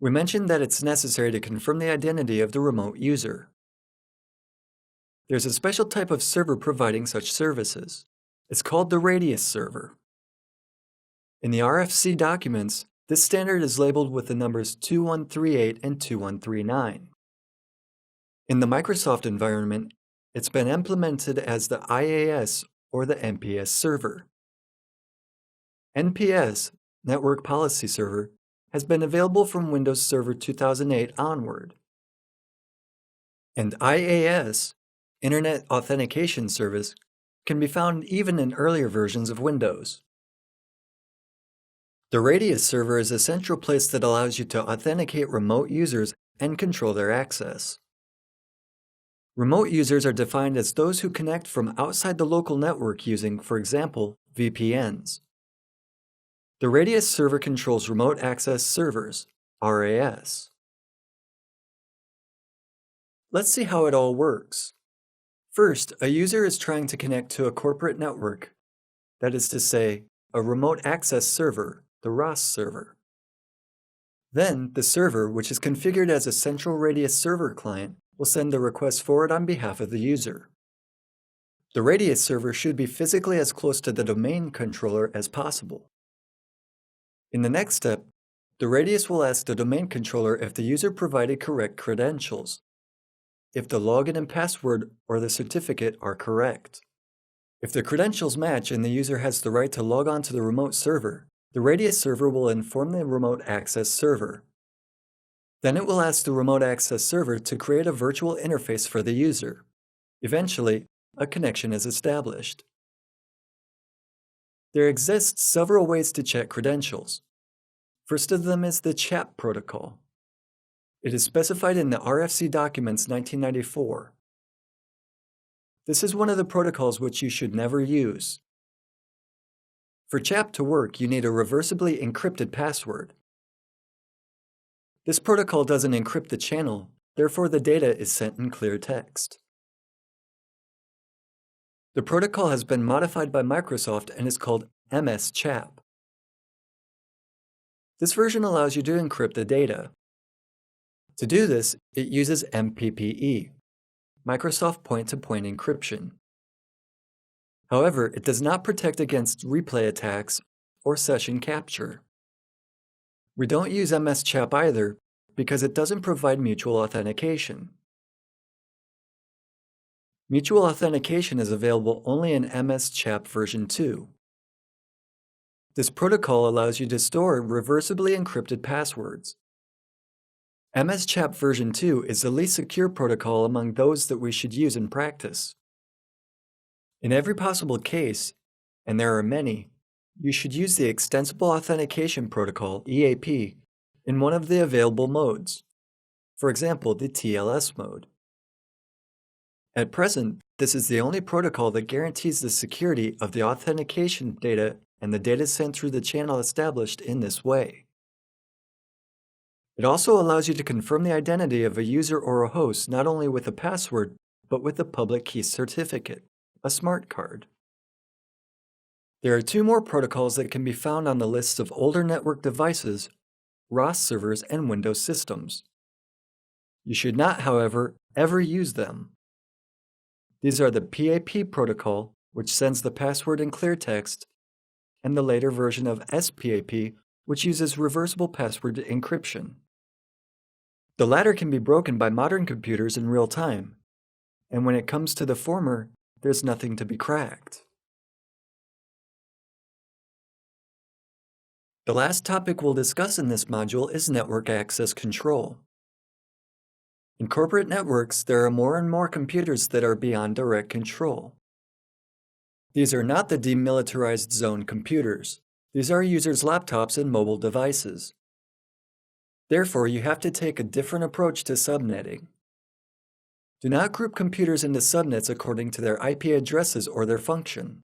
We mentioned that it's necessary to confirm the identity of the remote user. There's a special type of server providing such services. It's called the radius server. In the RFC documents, this standard is labeled with the numbers 2138 and 2139. In the Microsoft environment, it's been implemented as the IAS or the NPS server. NPS, Network Policy Server, has been available from Windows Server 2008 onward. And IAS, Internet Authentication Service, can be found even in earlier versions of Windows. The radius server is a central place that allows you to authenticate remote users and control their access. Remote users are defined as those who connect from outside the local network using, for example, VPNs. The radius server controls remote access servers, RAS. Let's see how it all works. First, a user is trying to connect to a corporate network, that is to say, a remote access server, the RAS server. Then, the server, which is configured as a central radius server client, will send the request forward on behalf of the user. The radius server should be physically as close to the domain controller as possible. In the next step, the radius will ask the domain controller if the user provided correct credentials, if the login and password or the certificate are correct. If the credentials match and the user has the right to log on to the remote server, the radius server will inform the remote access server. Then it will ask the remote access server to create a virtual interface for the user. Eventually, a connection is established. There exist several ways to check credentials. First of them is the CHAP protocol. It is specified in the RFC documents 1994. This is one of the protocols which you should never use. For CHAP to work, you need a reversibly encrypted password. This protocol doesn't encrypt the channel, therefore the data is sent in clear text. The protocol has been modified by Microsoft and is called MS-CHAP. This version allows you to encrypt the data. To do this, it uses MPPE, Microsoft Point-to-Point Encryption. However, it does not protect against replay attacks or session capture. We don't use MS-CHAP either because it doesn't provide mutual authentication. Mutual authentication is available only in MS-CHAP version 2. This protocol allows you to store reversibly encrypted passwords. MS-CHAP version 2 is the least secure protocol among those that we should use in practice. In every possible case, and there are many, you should use the Extensible Authentication Protocol, EAP, in one of the available modes, for example, the TLS mode. At present, this is the only protocol that guarantees the security of the authentication data and the data sent through the channel established in this way. It also allows you to confirm the identity of a user or a host not only with a password, but with a public key certificate, a smart card. There are two more protocols that can be found on the lists of older network devices, RAS servers, and Windows systems. You should not, however, ever use them. These are the PAP protocol, which sends the password in clear text, and the later version of SPAP, which uses reversible password encryption. The latter can be broken by modern computers in real time, and when it comes to the former, there's nothing to be cracked. The last topic we'll discuss in this module is network access control. In corporate networks, there are more and more computers that are beyond direct control. These are not the demilitarized zone computers. These are users' laptops and mobile devices. Therefore, you have to take a different approach to subnetting. Do not group computers into subnets according to their IP addresses or their function.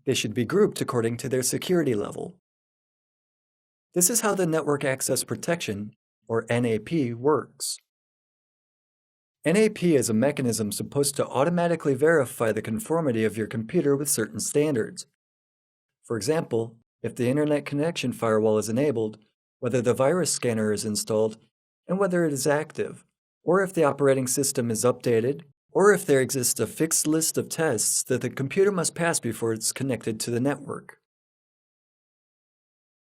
They should be grouped according to their security level. This is how the Network Access Protection, or NAP, works. NAP is a mechanism supposed to automatically verify the conformity of your computer with certain standards. For example, if the Internet Connection Firewall is enabled, whether the virus scanner is installed, and whether it is active, or if the operating system is updated, or if there exists a fixed list of tests that the computer must pass before it's connected to the network.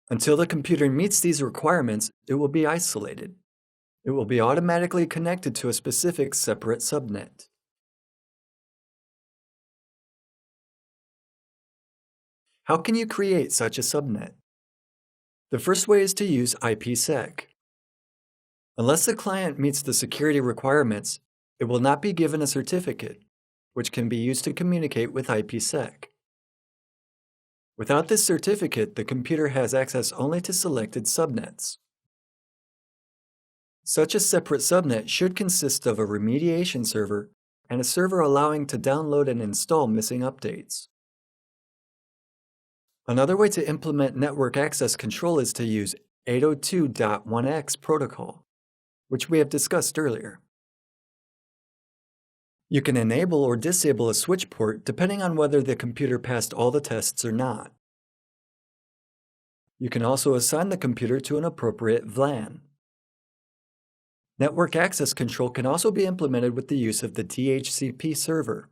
Until the computer meets these requirements, it will be isolated. It will be automatically connected to a specific separate subnet. How can you create such a subnet? The first way is to use IPSec. Unless the client meets the security requirements, it will not be given a certificate, which can be used to communicate with IPSec. Without this certificate, the computer has access only to selected subnets. Such a separate subnet should consist of a remediation server and a server allowing to download and install missing updates. Another way to implement network access control is to use 802.1x protocol, which we have discussed earlier. You can enable or disable a switch port depending on whether the computer passed all the tests or not. You can also assign the computer to an appropriate VLAN. Network access control can also be implemented with the use of the DHCP server.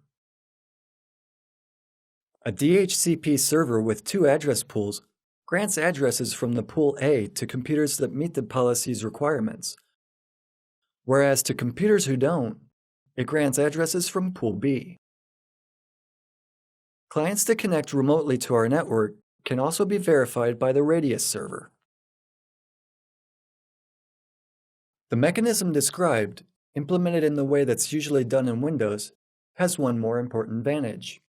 A DHCP server with two address pools grants addresses from the pool A to computers that meet the policy's requirements, whereas to computers who don't, it grants addresses from pool B. Clients that connect remotely to our network can also be verified by the Radius server. The mechanism described, implemented in the way that's usually done in Windows, has one more important advantage.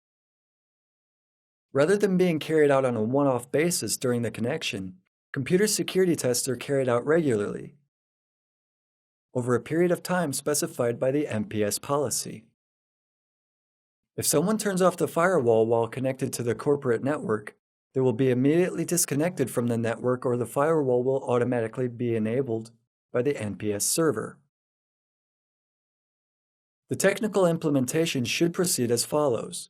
Rather than being carried out on a one-off basis during the connection, computer security tests are carried out regularly, over a period of time specified by the MPS policy. If someone turns off the firewall while connected to the corporate network, they will be immediately disconnected from the network, or the firewall will automatically be enabled by the NPS server. The technical implementation should proceed as follows.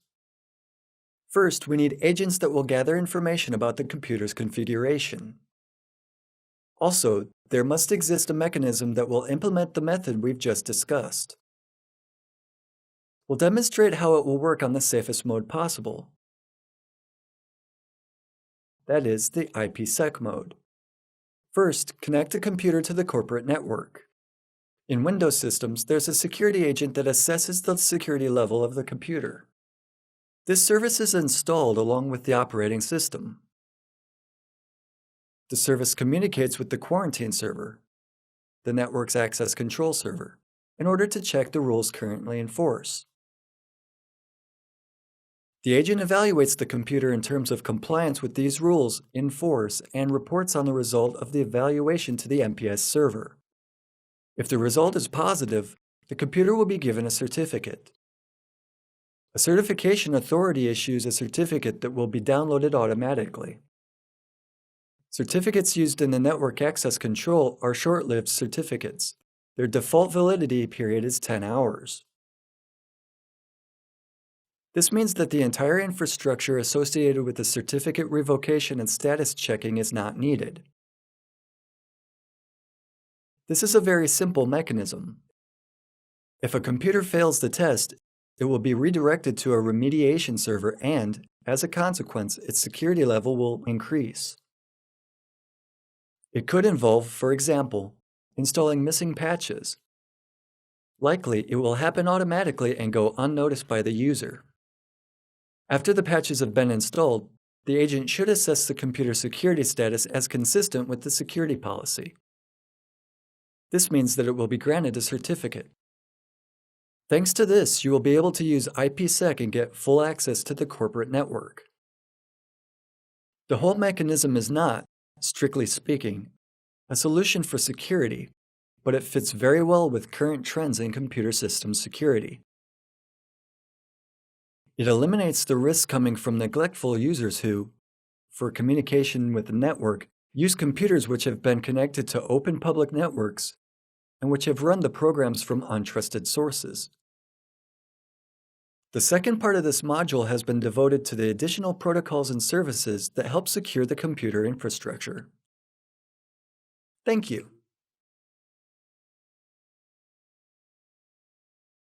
First, we need agents that will gather information about the computer's configuration. Also, there must exist a mechanism that will implement the method we've just discussed. We'll demonstrate how it will work on the safest mode possible. That is, the IPSec mode. First, connect the computer to the corporate network. In Windows systems, there's a security agent that assesses the security level of the computer. This service is installed along with the operating system. The service communicates with the quarantine server, the network's access control server, in order to check the rules currently in force. The agent evaluates the computer in terms of compliance with these rules in force and reports on the result of the evaluation to the MPS server. If the result is positive, the computer will be given a certificate. A certification authority issues a certificate that will be downloaded automatically. Certificates used in the network access control are short-lived certificates. Their default validity period is 10 hours. This means that the entire infrastructure associated with the certificate revocation and status checking is not needed. This is a very simple mechanism. If a computer fails the test, it will be redirected to a remediation server and, as a consequence, its security level will increase. It could involve, for example, installing missing patches. Likely, it will happen automatically and go unnoticed by the user. After the patches have been installed, the agent should assess the computer security status as consistent with the security policy. This means that it will be granted a certificate. Thanks to this, you will be able to use IPSec and get full access to the corporate network. The whole mechanism is not, strictly speaking, a solution for security, but it fits very well with current trends in computer system security. It eliminates the risks coming from neglectful users who, for communication with the network, use computers which have been connected to open public networks and which have run the programs from untrusted sources. The second part of this module has been devoted to the additional protocols and services that help secure the computer infrastructure. Thank you.